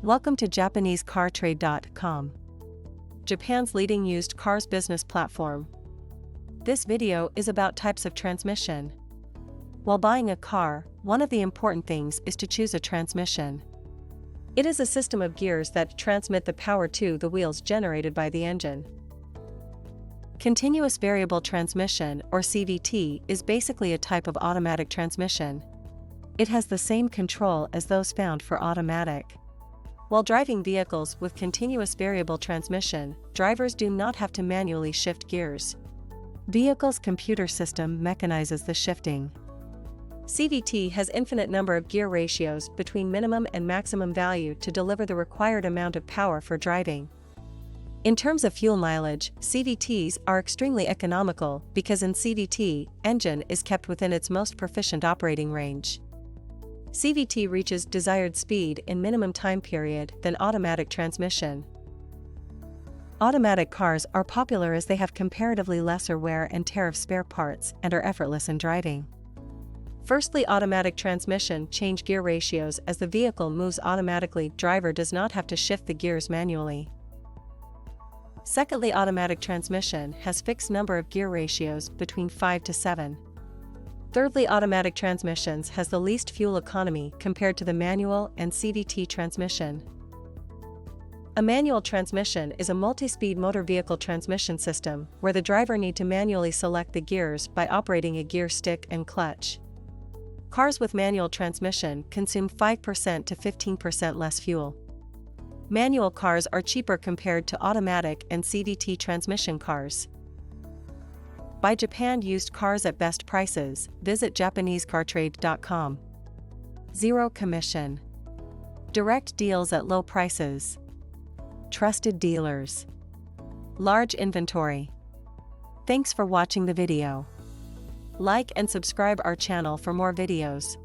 Welcome to JapaneseCarTrade.com, Japan's leading used cars business platform. This video is about types of transmission. While buying a car, one of the important things is to choose a transmission. It is a system of gears that transmit the power to the wheels generated by the engine. Continuous variable transmission, or CVT, is basically a type of automatic transmission. It has the same control as those found for automatic. While driving vehicles with continuous variable transmission, drivers do not have to manually shift gears. Vehicle's computer system mechanizes the shifting. CVT has infinite number of gear ratios between minimum and maximum value to deliver the required amount of power for driving. In terms of fuel mileage, CVTs are extremely economical because in CVT, engine is kept within its most proficient operating range. CVT reaches desired speed in minimum time period than automatic transmission. Automatic cars are popular as they have comparatively lesser wear and tear of spare parts and are effortless in driving. Firstly, automatic transmission change gear ratios as the vehicle moves automatically. Driver does not have to shift the gears manually. Secondly, automatic transmission has fixed number of gear ratios between 5 to 7. Thirdly, automatic transmissions has the least fuel economy compared to the manual and CVT transmission. A manual transmission is a multi-speed motor vehicle transmission system where the driver need to manually select the gears by operating a gear stick and clutch. Cars with manual transmission consume 5% to 15% less fuel. Manual cars are cheaper compared to automatic and CVT transmission cars. Buy Japan used cars at best prices. Visit JapaneseCarTrade.com. Zero commission. Direct deals at low prices. Trusted dealers. Large inventory. Thanks for watching the video. Like and subscribe our channel for more videos.